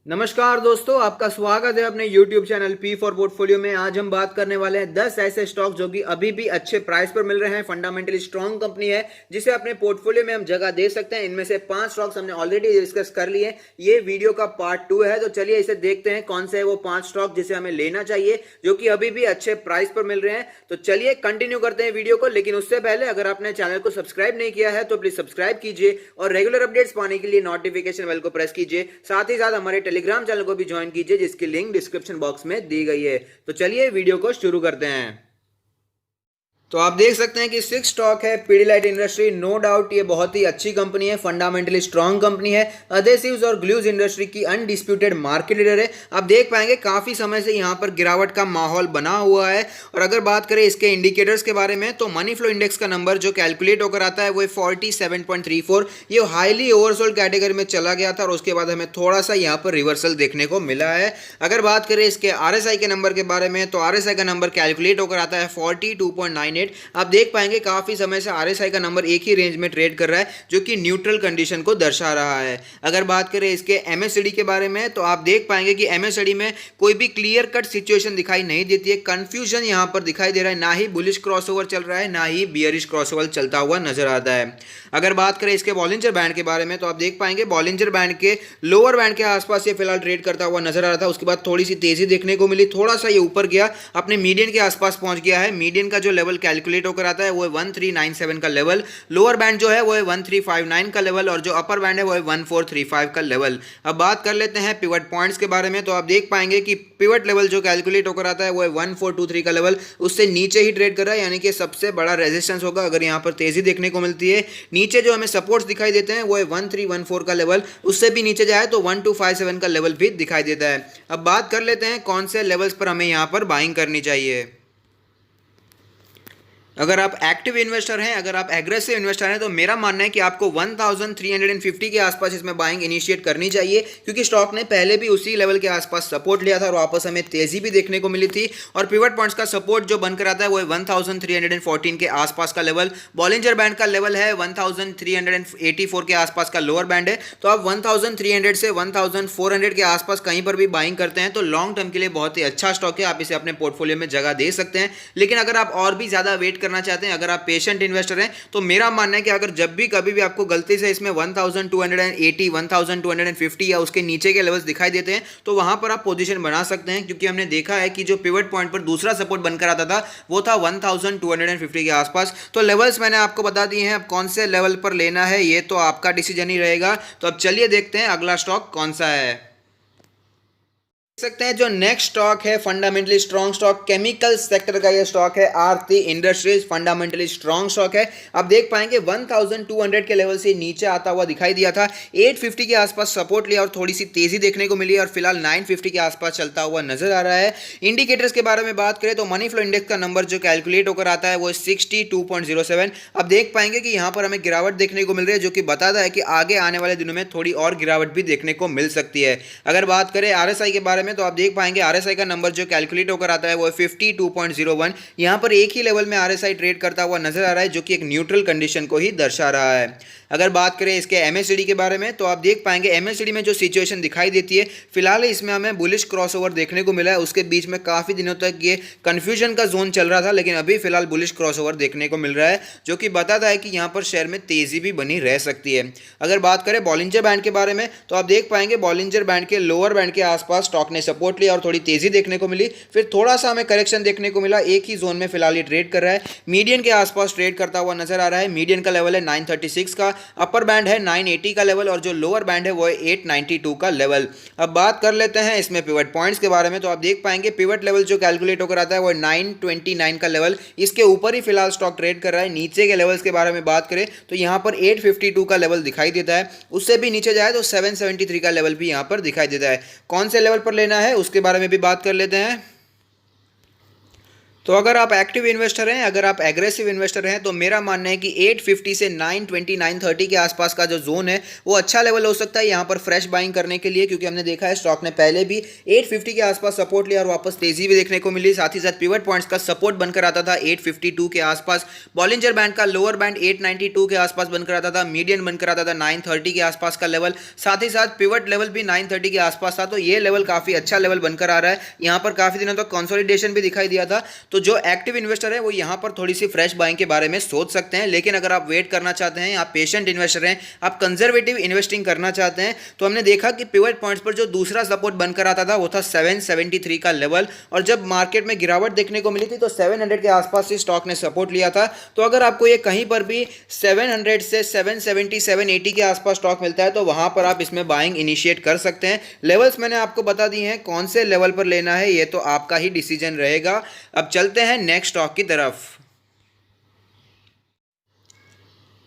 नमस्कार दोस्तों, आपका स्वागत है अपने YouTube channel P for portfolio में। आज हम बात करने वाले हैं 10 ऐसे स्टॉक जो कि अभी भी अच्छे प्राइस पर मिल रहे हैं। फंडामेंटली स्ट्रांग कंपनी है जिसे अपने पोर्टफोलियो में हम जगह दे सकते हैं। इनमें से 5 स्टॉक्स हमने ऑलरेडी डिस्कस कर लिए। ये वीडियो का पार्ट 2 है, तो चलिए इसे देखते हैं कौन से है वो 5 स्टॉक जिसे हमें लेना चाहिए जो कि अभी भी अच्छे प्राइस पर मिल रहे हैं। तो चलिए कंटिन्यू करते हैं वीडियो को, लेकिन उससे पहले अगर आपने चैनल को सब्सक्राइब नहीं किया है तो प्लीज सब्सक्राइब कीजिए और रेगुलर अपडेट्स पाने के लिए नोटिफिकेशन बेल को प्रेस कीजिए। साथ ही साथ हमारे टेलीग्राम चैनल को भी ज्वाइन कीजिए जिसकी लिंक डिस्क्रिप्शन बॉक्स में दी गई है। तो चलिए वीडियो को शुरू करते हैं। तो आप देख सकते हैं कि 6 स्टॉक है पीडीलाइट इंडस्ट्री। नो डाउट ये बहुत ही अच्छी कंपनी है, फंडामेंटली स्ट्रांग कंपनी है। अधेसिव्स और ग्लूज इंडस्ट्री की अनडिस्प्यूटेड मार्केट लीडर है। आप देख पाएंगे काफी समय से यहाँ पर गिरावट का माहौल बना हुआ है। और अगर बात करें इसके इंडिकेटर्स के बारे में तो मनी फ्लो इंडेक्स का नंबर जो कैलकुलेट होकर आता है वो 47.34। ये हाईली ओवरसोल्ड कैटेगरी में चला गया था और उसके बाद हमें थोड़ा सा यहाँ पर रिवर्सल देखने को मिला है। अगर बात करें इसके आरएसआई के नंबर के बारे में तो आरएसआई का नंबर कैलकुलेट होकर आता है 42.98। आप देख पाएंगे काफी समय से आरएसआई का नंबर एक ही रेंज में ट्रेड कर रहा है जो कि न्यूट्रल कंडीशन को दर्शा रहा है। अगर बात करें इसके एमएससीडी के बारे में तो आप देख पाएंगे कि एमएससीडी में कोई भी क्लियर कट सिचुएशन दिखाई नहीं देती है। कंफ्यूजन यहां पर दिखाई दे रहा है, ना ही बुलिश क्रॉसओवर चल रहा है ना ही बियरिश क्रॉसओवर चलता हुआ नजर आता है। अगर बात करें इसके बॉलिंजर बैंड के बारे में तो आप देख पाएंगे बॉलिंजर बैंड के लोअर बैंड के आसपास ये फिलहाल ट्रेड करता हुआ नजर आ रहा था। उसके बाद थोड़ी सी तेजी देखने को मिली, थोड़ा सा ये ऊपर गया, अपने मीडियन के आसपास पहुंच गया है। मीडियन का जो लेवल कैलकुलेट होकर आता है वो 1397 का लेवल, लोअर बैंड जो है वो है 1359 का लेवल और जो अपर बैंड है वो है 1435 का लेवल। अब बात कर लेते हैं पिवट पॉइंट्स के बारे में तो आप देख पाएंगे कि पिवट लेवल जो कैलकुलेट होकर आता है वो है 1423 का लेवल, उससे नीचे ही ट्रेड कर रहा है, यानी कि सबसे बड़ा रेजिस्टेंस होगा अगर यहां पर तेजी देखने को मिलती है। नीचे जो हमें सपोर्ट्स दिखाई देते हैं वो है 1314 का लेवल, उससे भी नीचे जाए तो 1257 का लेवल भी दिखाई देता है। अब बात कर लेते हैं कौन से लेवल्स पर हमें यहां पर बाइंग करनी चाहिए। अगर आप एक्टिव इन्वेस्टर हैं, अगर आप एग्रेसिव इन्वेस्टर हैं तो मेरा मानना है कि आपको 1350 के आसपास इसमें बाइंग इनिशिएट करनी चाहिए, क्योंकि स्टॉक ने पहले भी उसी लेवल के आसपास सपोर्ट लिया था और वापस हमें तेजी भी देखने को मिली थी। और पिवट पॉइंट्स का सपोर्ट जो बनकर आता है वो 1314 के आसपास का लेवल। बॉलिंजर बैंड का लेवल है 1384 के आसपास का लोअर बैंड है। तो आप 1300 से 1400 के आसपास कहीं पर भी बाइंग करते हैं तो लॉन्ग टर्म के लिए बहुत ही अच्छा स्टॉक है, आप इसे अपने पोर्टफोलियो में जगह दे सकते हैं। लेकिन अगर आप और भी ज्यादा वेट करना चाहते हैं, अगर आप पेशेंट इन्वेस्टर हैं तो मेरा मानना है कि अगर जब भी कभी भी आपको गलती से इसमें 1280 1250 या उसके नीचे के लेवल्स दिखाई देते हैं तो वहां पर आप पोजीशन बना सकते हैं, क्योंकि हमने देखा है कि जो पिवट पॉइंट पर दूसरा सपोर्ट बनकर आता था वो था 1250 के आसपास। तो लेवल्स मैंने आपको बता दिए हैं, अब कौन से लेवल पर लेना है ये तो आपका डिसीजन ही रहेगा। तो अब चलिए देखते हैं अगला स्टॉक कौन सा है। देख सकते हैं जो नेक्स्ट स्टॉक है fundamentally strong stock, chemical sector का ये स्टॉक है आरती इंडस्ट्रीज। फंडामेंटली स्ट्रॉन्ग स्टॉक है। आप देख पाएंगे 1200 के लेवल से नीचे आता हुआ दिखाई दिया था, 850 के आसपास सपोर्ट लिया और थोड़ी सी तेजी देखने को मिली और फिलहाल 950 के आसपास चलता हुआ नजर आ रहा है। इंडिकेटर्स के बारे में बात करें तो मनी फ्लो इंडेक्स का नंबर जो कैलकुलेट होकर आता है वो 62.07। आप देख पाएंगे कि यहाँ पर हमें गिरावट देखने को मिल रही है, जो कि बताता है कि आगे आने वाले दिनों में थोड़ी और गिरावट भी देखने को मिल सकती है। अगर बात करें आरएसआई के बारे में तो आप देख पाएंगे आरएसआई का नंबर जो कैलकुलेट होकर आता है वो 52.01। यहां पर एक ही लेवल में आरएसआई ट्रेड करता हुआ नजर आ रहा है, जो कि एक न्यूट्रल कंडीशन को ही दर्शा रहा है। अगर बात करें इसके एमएससीडी के बारे में तो आप देख पाएंगे एमएससीडी में जो सिचुएशन दिखाई देती है फिलहाल इसमें हमें बुलिश क्रॉसओवर देखने को मिला है। उसके बीच में काफी दिनों तक ये कंफ्यूजन का जोन चल रहा था, लेकिन अभी फिलहाल बुलिश क्रॉसओवर देखने को मिल रहा है, जो कि बताता है कि यहां पर शेयर में तेजी भी बनी रह सकती है। अगर बात करें बॉलिंजर बैंड के बारे में तो आप देख पाएंगे बॉलिंजर बैंड के लोअर बैंड के आसपास स्टॉक ने सपोर्ट लिया और थोड़ी तेजी देखने को मिली, फिर थोड़ा सा हमें करेक्शन देखने को मिला। एक ही जोन में फिलहाल ये ट्रेड कर रहा है, मीडियन के आसपास ट्रेड करता हुआ नजर आ रहा है। मीडियन का लेवल है 936 का, अपर बैंड है 980 का लेवल और जो लोअर बैंड है वो है 892 का लेवल। अब बात कर लेते हैं इसमें पिवट पॉइंट्स के बारे में तो आप देख पाएंगे पिवट लेवल जो कैलकुलेट होकर आता है वो 929 का लेवल, इसके ऊपर ही फिलहाल स्टॉक ट्रेड कर रहा है। नीचे के लेवल्स के बारे में बात करें तो यहाँ पर 852 का लेवल दिखाई देता है, उससे भी नीचे जाए तो 773 का लेवल भी यहाँ पर दिखाई देता है। कौन से लेवल पर लेना है उसके बारे में भी बात कर लेते हैं। तो अगर आप एक्टिव इन्वेस्टर हैं, अगर आप एग्रेसिव इन्वेस्टर हैं, तो मेरा मानना है कि 850 से 920 930 के आसपास का जो जोन है वो अच्छा लेवल हो सकता है यहाँ पर फ्रेश बाइंग करने के लिए, क्योंकि हमने देखा है स्टॉक ने पहले भी 850 के आसपास सपोर्ट लिया और वापस तेजी भी देखने को मिली। साथ ही साथ पिवट पॉइंट्स का सपोर्ट बनकर आता था 852 के आसपास, बॉलिंजर बैंड का लोअर बैंड 892 के आसपास बनकर आता था, मीडियन बनकर आता था 930 के आसपास का लेवल, साथ ही साथ पिवट लेवल भी 930 के आसपास था। तो ये लेवल काफी अच्छा लेवल बनकर आ रहा है। यहाँ पर काफी दिनों तक कंसोलिडेशन भी दिखाई दिया था। तो जो एक्टिव इन्वेस्टर है वो यहाँ पर थोड़ी सी फ्रेश बाइंग के बारे में सोच सकते हैं। लेकिन अगर आप वेट करना चाहते हैं, आप पेशेंट इन्वेस्टर हैं, आप कंजर्वेटिव इन्वेस्टिंग करना चाहते हैं, तो हमने देखा कि पिवट पॉइंट्स पर जो दूसरा सपोर्ट बनकर आता था वो था 773 का लेवल, और जब मार्केट में गिरावट देखने को मिली थी तो 700 के आसपास से स्टॉक ने सपोर्ट लिया था। तो अगर आपको ये कहीं पर भी 700 से 770 780 के आसपास स्टॉक मिलता है तो वहां पर आप इसमें बाइंग इनिशिएट कर सकते हैं। लेवल्स मैंने आपको बता दिए हैं, कौन से लेवल पर लेना है ये तो आपका ही डिसीजन रहेगा। अब चलते हैं नेक्स्ट स्टॉक की तरफ।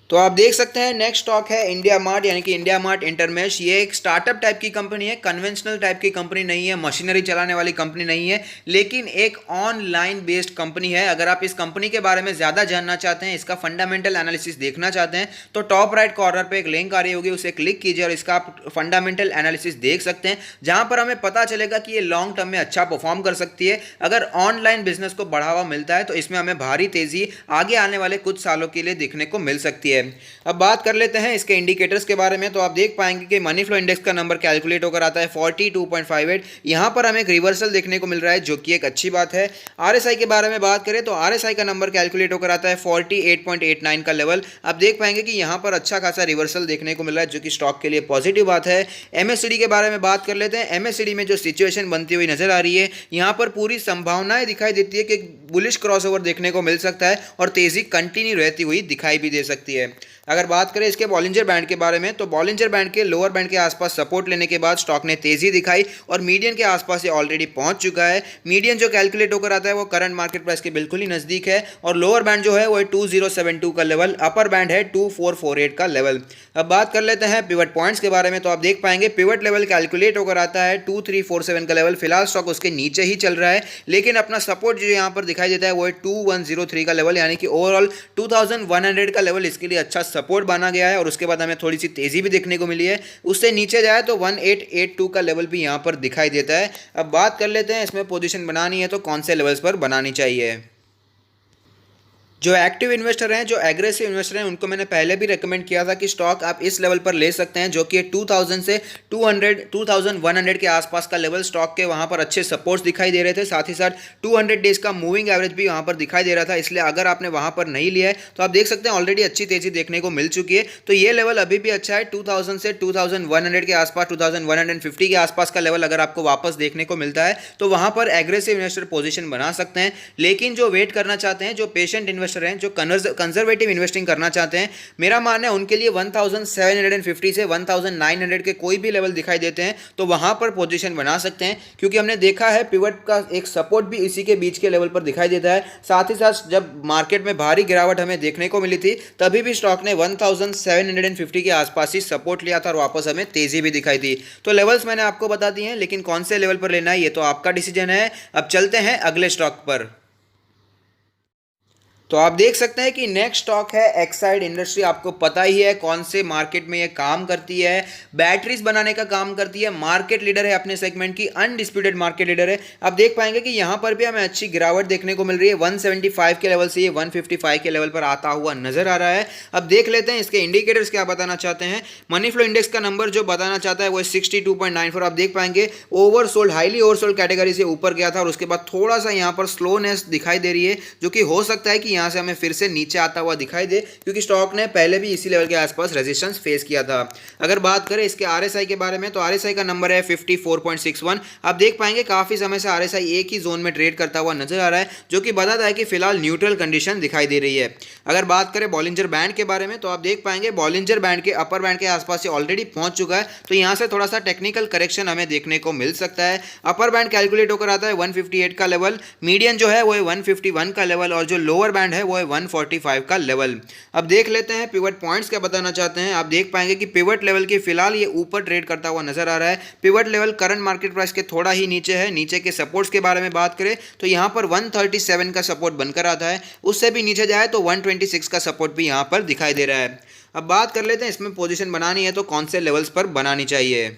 तो आप देख सकते हैं नेक्स्ट स्टॉक है इंडिया मार्ट, यानी कि इंडिया मार्ट इंटरमेश। ये एक स्टार्टअप टाइप की कंपनी है, कन्वेंशनल टाइप की कंपनी नहीं है, मशीनरी चलाने वाली कंपनी नहीं है, लेकिन एक ऑनलाइन बेस्ड कंपनी है। अगर आप इस कंपनी के बारे में ज़्यादा जानना चाहते हैं, इसका फंडामेंटल एनालिसिस देखना चाहते हैं, तो टॉप राइट कॉर्नर पर एक लिंक आ रही होगी, उसे क्लिक कीजिए और इसका आप फंडामेंटल एनालिसिस देख सकते हैं, जहां पर हमें पता चलेगा कि ये लॉन्ग टर्म में अच्छा परफॉर्म कर सकती है। अगर ऑनलाइन बिजनेस को बढ़ावा मिलता है तो इसमें हमें भारी तेजी आगे आने वाले कुछ सालों के लिए देखने को मिल सकती है। अब बात कर लेते हैं इसके इंडिकेटर्स के बारे में। तो आप देख पाएंगे कि मनी फ्लो इंडेक्स का नंबर कैलकुलेट होकर आता है 42.58। यहां पर हमें एक रिवर्सल देखने को मिल रहा है, जो कि एक अच्छी बात है। आरएसआई के बारे में बात करें तो आरएसआई का नंबर कैलकुलेट होकर आता है 48.89 का लेवल। आप देख पाएंगे कि यहां पर अच्छा खासा रिवर्सल देखने को मिल रहा है, जो कि स्टॉक के लिए पॉजिटिव बात है। एमएससीडी के बारे में बात कर लेते हैं। एमएससीडी में जो सिचुएशन बनती हुई नजर आ रही है, यहां पर पूरी संभावनाएं दिखाई देती है कि बुलिश क्रॉसओवर देखने को मिल सकता है और तेजी कंटिन्यू रहती हुई दिखाई भी दे सकती है। अगर बात करें इसके बॉलिंजर बैंड के बारे में, तो बॉलिंजर बैंड के लोअर बैंड के आसपास सपोर्ट लेने के बाद स्टॉक ने तेजी दिखाई और मीडियन के आसपास ये ऑलरेडी पहुंच चुका है। मीडियन जो कैलकुलेट होकर आता है वो करंट मार्केट प्राइस के बिल्कुल ही नजदीक है, और लोअर बैंड जो है वो 2072 का लेवल, अपर बैंड है 2448 का लेवल। अब बात कर लेते हैं पिवट पॉइंट्स के बारे में। तो आप देख पाएंगे पिवट लेवल कैलकुलेट होकर आता है 2347 का लेवल। फिलहाल स्टॉक उसके नीचे ही चल रहा है, लेकिन अपना सपोर्ट जो यहाँ पर दिखाई देता है वो है 2103 का लेवल, यानी कि ओवरऑल 2100 का लेवल इसके लिए अच्छा सपोर्ट बना गया है। और उसके बाद हमें थोड़ी सी तेजी भी देखने को मिली है। उससे नीचे जाए तो 1882 का लेवल भी यहां पर दिखाई देता है। अब बात कर लेते हैं इसमें पोजीशन बनानी है तो कौन से लेवल्स पर बनानी चाहिए। जो एक्टिव इन्वेस्टर हैं, जो एग्रेसिव इन्वेस्टर हैं, उनको मैंने पहले भी रेकमेंड किया था कि स्टॉक आप इस लेवल पर ले सकते हैं, जो कि 2000 से 2100 के आसपास का लेवल स्टॉक के वहां पर अच्छे सपोर्ट्स दिखाई दे रहे थे। साथ ही साथ 200 डेज का मूविंग एवरेज भी वहां पर दिखाई दे रहा था। इसलिए अगर आपने वहां पर नहीं लिया है तो आप देख सकते हैं ऑलरेडी अच्छी तेजी देखने को मिल चुकी है। तो ये लेवल अभी भी अच्छा है। 2000 से 2100 के आसपास, 2150 के आसपास का लेवल अगर आपको वापस देखने को मिलता है तो वहां पर एग्रेसिव इन्वेस्टर पोजीशन बना सकते हैं। लेकिन जो वेट करना चाहते हैं, जो पेशेंट इन्वेस्टर हैं, जो कंजर्वेटिव इन्वेस्टिंग करना चाहते हैं, मेरा मानना है उनके लिए 1750 से 1900 के कोई भी लेवल दिखाई देते हैं तो वहां पर पोजीशन बना सकते हैं, क्योंकि हमने देखा है पिवट का एक सपोर्ट भी इसी के बीच के लेवल पर दिखाई देता है। साथ ही साथ जब मार्केट में भारी गिरावट हमें देखने को मिली थी तभी भी स्टॉक ने 1750 के आसपास ही सपोर्ट लिया था और वापस हमें तेजी भी दिखाई थी। तो लेवल्स मैंने आपको बता दिए हैं, लेकिन कौन से लेवल पर लेना है ये तो आपका डिसीजन है। अब चलते हैं अगले स्टॉक पर। तो आप देख सकते हैं कि नेक्स्ट स्टॉक है एक्साइड इंडस्ट्री। आपको पता ही है कौन से मार्केट में ये काम करती है, बैटरीज बनाने का काम करती है, मार्केट लीडर है अपने सेगमेंट की, अनडिस्प्यूटेड मार्केट लीडर है। आप देख पाएंगे कि यहाँ पर भी हमें अच्छी गिरावट देखने को मिल रही है। 175 के लेवल से ये 155 के लेवल पर आता हुआ नजर आ रहा है। अब देख लेते हैं इसके इंडिकेटर्स क्या बताना चाहते हैं। मनी फ्लो इंडेक्स का नंबर जो बताना चाहता है वो 62.94। आप देख पाएंगे ओवरसोल्ड, हाईली ओवरसोल्ड कैटेगरी से ऊपर गया था और उसके बाद थोड़ा सा यहाँ पर स्लोनेस दिखाई दे रही है, जो कि हो सकता है कि यहां से हमें फिर से नीचे आता हुआ दिखाई दे, क्योंकि स्टॉक ने पहले भी इसी लेवल के आसपास रेजिस्टेंस फेस किया था। अगर बात करें इसके आरएसआई के बारे में तो आरएसआई का नंबर है 54.61। आप देख पाएंगे काफी समय से आरएसआई एक ही जोन में ट्रेड करता हुआ नजर आ रहा है, जो कि बताता है कि फिलहाल न्यूट्रल कंडीशन दिखाई दे रही है। अगर बात करें बॉलिंजर बैंड के बारे में तो आप देख पाएंगे बॉलिंजर बैंड के अपर बैंड के आसपास से ऑलरेडी पहुंच चुका है, तो यहां से थोड़ा सा टेक्निकल करेक्शन हमें देखने को मिल सकता है। अपर बैंड कैलकुलेट होकर आता है 158 का लेवल, मीडियन जो है वो 151 का लेवल, और जो लोअर बैंड बैंड है वो है 145 का लेवल। अब देख लेते हैं पिवट पॉइंट्स क्या बताना चाहते हैं। आप देख पाएंगे कि पिवट लेवल के फिलहाल ये ऊपर ट्रेड करता हुआ नजर आ रहा है। Pivot level current market price के थोड़ा ही नीचे है। नीचे के सपोर्ट्स के बारे में बात करें तो यहाँ पर 137 का सपोर्ट बनकर आता है, उससे भी नीचे जाए तो 126 का सपोर्ट भी यहाँ पर दिखाई दे रहा है। अब बात कर लेते हैं इसमें पोजीशन बनानी है तो कौन से लेवल्स पर बनानी चाहिए।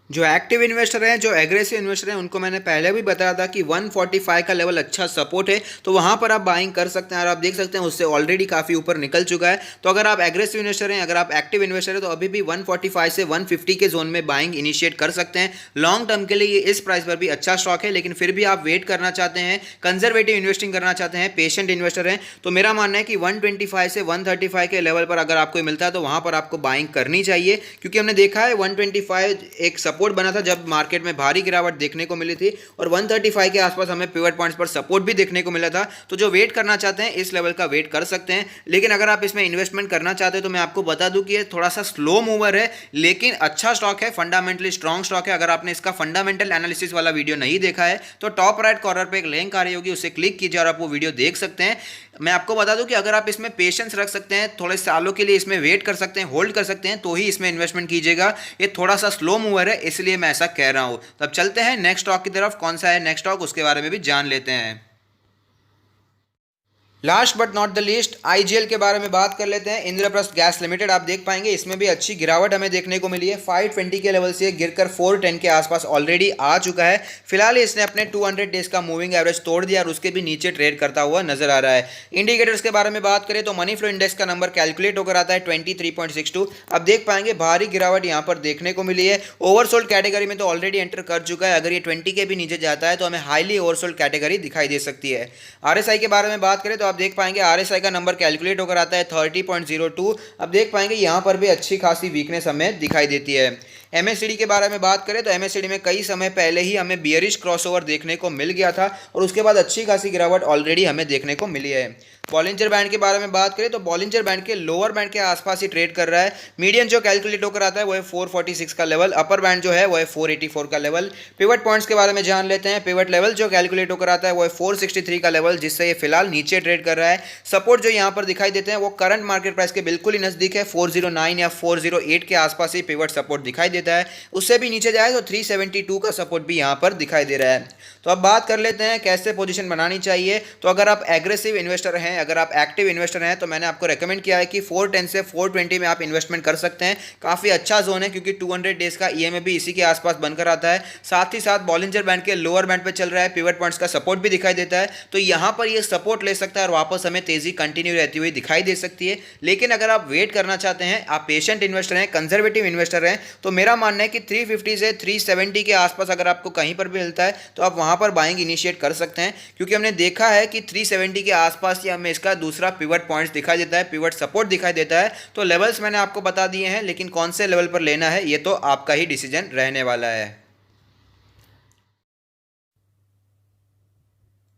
जो एक्टिव इन्वेस्टर हैं, जो एग्रेसिव इन्वेस्टर हैं, उनको मैंने पहले भी बताया था कि 145 का लेवल अच्छा सपोर्ट है, तो वहां पर आप बाइंग कर सकते हैं। और आप देख सकते हैं उससे ऑलरेडी काफ़ी ऊपर निकल चुका है। तो अगर आप एग्रेसिव इन्वेस्टर हैं, अगर आप एक्टिव इन्वेस्टर हैं, तो अभी भी 145 से 150 के जोन में बाइंग इनिशिएट कर सकते हैं। लॉन्ग टर्म के लिए ये इस प्राइस पर भी अच्छा स्टॉक है, लेकिन फिर भी आप वेट करना चाहते हैं, कंजर्वेटिव इन्वेस्टिंग करना चाहते हैं, पेशेंट इन्वेस्टर हैं, तो मेरा मानना है कि 125 से 135 के लेवल पर अगर आपको मिलता है तो वहां पर आपको बाइंग करनी चाहिए। क्योंकि हमने देखा है 125 एक सपोर्ट बना था जब मार्केट में भारी गिरावट देखने को मिली थी, और 135 के आसपास हमें पिवट पॉइंट्स पर सपोर्ट भी देखने को मिला था। तो जो वेट करना चाहते हैं इस लेवल का वेट कर सकते हैं। लेकिन अगर आप इसमें इन्वेस्टमेंट करना चाहते हैं तो मैं आपको बता दूं कि ये थोड़ा सा स्लो मूवर है, लेकिन अच्छा स्टॉक है, फंडामेंटली स्ट्रॉन्ग स्टॉक है। अगर आपने इसका फंडामेंटल एनालिसिस वाला वीडियो नहीं देखा है तो टॉप राइट कॉर्नर पर एक लिंक आ रही होगी, उसे क्लिक कीजिए और आप वो वीडियो देख सकते हैं। मैं आपको बता दूं कि अगर आप इसमें पेशेंस रख सकते हैं, थोड़े सालों के लिए इसमें वेट कर सकते हैं, होल्ड कर सकते हैं, तो ही इसमें इन्वेस्टमेंट कीजिएगा। ये थोड़ा सा स्लो मूवर है, इसलिए मैं ऐसा कह रहा हूं। तब चलते हैं नेक्स्ट स्टॉक की तरफ। कौन सा है नेक्स्ट स्टॉक, उसके बारे में भी जान लेते हैं। Last but not the least IGL के बारे में बात कर लेते हैं। इंद्रप्रस्थ गैस लिमिटेड, आप देख पाएंगे इसमें भी अच्छी गिरावट हमें देखने को मिली है। 520 के लेवल से गिरकर 410 के आसपास ऑलरेडी आ चुका है। फिलहाल इसने अपने 200 डेज का मूविंग एवरेज तोड़ दिया और उसके भी नीचे ट्रेड करता हुआ नजर आ रहा है। इंडिकेटर्स के बारे में बात करें तो मनी फ्लो इंडेक्स का नंबर कैलकुलेट होकर आता है 23.62। अब देख पाएंगे भारी गिरावट यहाँ पर देखने को मिली है। ओवरसोल्ड कैटेगरी में तो ऑलरेडी एंटर कर चुका है। अगर ये 20 के भी नीचे जाता है तो हमें हाईली ओवरसोल्ड कैटेगरी दिखाई दे सकती है। आरएसआई के बारे में बात करें तो आप देख पाएंगे आरएसआई का नंबर कैलकुलेट होकर आता है 30.02। अब देख पाएंगे यहां पर भी अच्छी खासी वीकनेस हमें दिखाई देती है। एमएससीडी के बारे में बात करें तो एमएससीडी में कई समय पहले ही हमें बियरिश क्रॉसओवर देखने को मिल गया था और उसके बाद अच्छी खासी गिरावट ऑलरेडी हमें देखने को मिली है। बॉलिंजर बैंड के बारे में बात करें तो बॉलिंजर बैंड के लोअर बैंड के आसपास ही ट्रेड कर रहा है। मीडियन जो कैलकुलेट होकर आता है वो है 446 का लेवल, अपर बैंड जो है वो है 484 का लेवल। पिवट पॉइंट्स के बारे में जान लेते हैं। पिवट लेवल जो कैलकुलेट होकर आता है वो है 463 का लेवल, जिससे ये फिलहाल नीचे ट्रेड कर रहा है। सपोर्ट जो यहाँ पर दिखाई देते हैं वो करंट मार्केट प्राइस के बिल्कुल ही नजदीक है, 409 या 408 के आसपास ही पिवट सपोर्ट दिखाई देता है। उससे भी नीचे जाए तो 372 का सपोर्ट भी यहाँ पर दिखाई दे रहा है। तो अब बात कर लेते हैं कैसे पोजीशन बनानी चाहिए। तो अगर आप एग्रेसिव इन्वेस्टर हैं, अगर आप एक्टिव इन्वेस्टर हैं, तो मैंने आपको रेकमेंड किया है कि 410 से 420 में आप इन्वेस्टमेंट कर सकते हैं। काफ़ी अच्छा जोन है क्योंकि 200 डेज का ईएमए भी इसी के आसपास बनकर आता है। साथ ही साथ बॉलिंजर बैंड के लोअर बैंड पे चल रहा है, पिवट पॉइंट्स का सपोर्ट भी दिखाई देता है। तो यहाँ पर ये सपोर्ट ले सकता है और वापस हमें तेजी कंटिन्यू रहती हुई दिखाई दे सकती है। लेकिन अगर आप वेट करना चाहते हैं, आप पेशेंट इन्वेस्टर हैं, कंजर्वेटिव इन्वेस्टर हैं, तो मेरा मानना है कि 350 से 370 के आसपास अगर आपको कहीं पर भी मिलता है तो आप वहां पर बाइंग इनिशिएट कर सकते हैं। क्योंकि हमने देखा है कि 370 के आसपास ही हमें इसका दूसरा पिवट पॉइंट्स दिखाई देता है, पिवट सपोर्ट दिखाई देता है। तो लेवल्स मैंने आपको बता दिए हैं, लेकिन कौन से लेवल पर लेना है ये तो आपका ही डिसीजन रहने वाला है।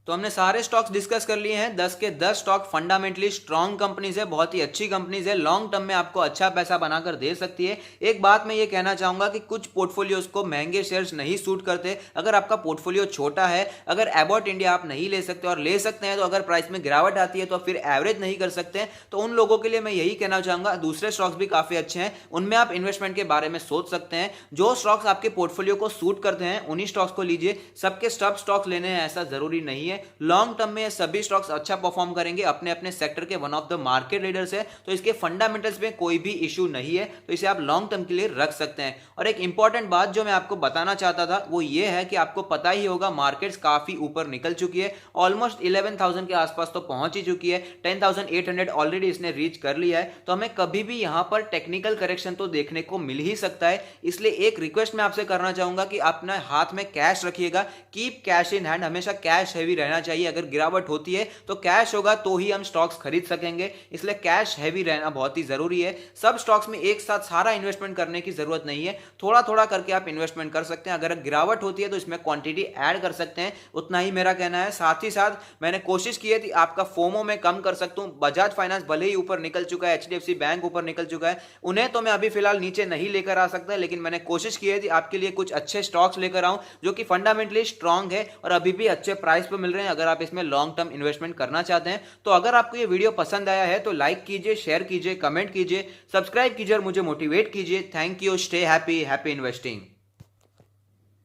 तो हमने सारे स्टॉक्स डिस्कस कर लिए हैं। 10 के 10 स्टॉक फंडामेंटली स्ट्रॉन्ग कंपनीज है, बहुत ही अच्छी कंपनीज है, लॉन्ग टर्म में आपको अच्छा पैसा बनाकर दे सकती है। एक बात मैं ये कहना चाहूंगा कि कुछ पोर्टफोलियोज को महंगे शेयर्स नहीं सूट करते। अगर आपका पोर्टफोलियो छोटा है, अगर एबॉट इंडिया आप नहीं ले सकते और ले सकते हैं तो अगर प्राइस में गिरावट आती है तो फिर एवरेज नहीं कर सकते, तो उन लोगों के लिए मैं यही कहना चाहूंगा दूसरे स्टॉक्स भी काफी अच्छे हैं, उनमें आप इन्वेस्टमेंट के बारे में सोच सकते हैं। जो स्टॉक्स आपके पोर्टफोलियो को सूट करते हैं उन्हीं स्टॉक्स को लीजिए। सबके सब स्टॉक्स लेने हैं ऐसा जरूरी नहीं है। लॉन्ग टर्म में सभी स्टॉक्स अच्छा परफॉर्म करेंगे, अपने अपने सेक्टर के one of the market leaders है, तो इसके फंडामेंटल्स में कोई भी इशू नहीं है, तो इसे आप लॉन्ग टर्म के लिए रख सकते हैं। और एक इंपॉर्टेंट बात जो मैं आपको बताना चाहता था वो ये है कि आपको पता ही होगा मार्केट्स काफी ऊपर निकल चुकी है, ऑलमोस्ट 11,000 के आसपास तो पहुंच ही चुकी है, 10,800 ऑलरेडी इसने रीच कर लिया है। तो हमें कभी भी यहां पर टेक्निकल करेक्शन तो देखने को मिल ही सकता है। इसलिए एक रिक्वेस्ट मैं आपसे करना चाहूंगा कि अपने हाथ में कैश रखिएगा, कीप कैश इन हैंड, हमेशा कैश हैवी रहना चाहिए। अगर गिरावट होती है तो कैश होगा तो ही हम स्टॉक्स खरीद सकेंगे, इसलिए कैश हैवी रहना बहुत ही जरूरी है। सब स्टॉक्स में एक साथ सारा इन्वेस्टमेंट करने की जरूरत नहीं है, थोड़ा थोड़ा करके आप इन्वेस्टमेंट कर सकते हैं। अगर गिरावट होती है तो इसमें क्वांटिटी ऐड कर सकते हैं, उतना ही मेरा कहना है। साथ ही साथ मैंने कोशिश की है कि आपका फोमो में कम कर सकता हूं। बजाज फाइनेंस भले ही ऊपर निकल चुका है, एचडीएफसी बैंक ऊपर निकल चुका है, उन्हें तो मैं अभी फिलहाल नीचे नहीं लेकर आ सकता, लेकिन मैंने कोशिश की है कि आपके लिए कुछ अच्छे स्टॉक्स लेकर आऊं जो कि फंडामेंटली स्ट्रांग है और अभी भी अच्छे प्राइस पर मिल रहे रहे हैं अगर आप इसमें लॉन्ग टर्म इन्वेस्टमेंट करना चाहते हैं। तो अगर आपको ये वीडियो पसंद आया है तो लाइक कीजिए, शेयर कीजिए, कमेंट कीजिए, सब्सक्राइब कीजिए और मुझे मोटिवेट कीजिए। Thank you, stay happy, happy investing.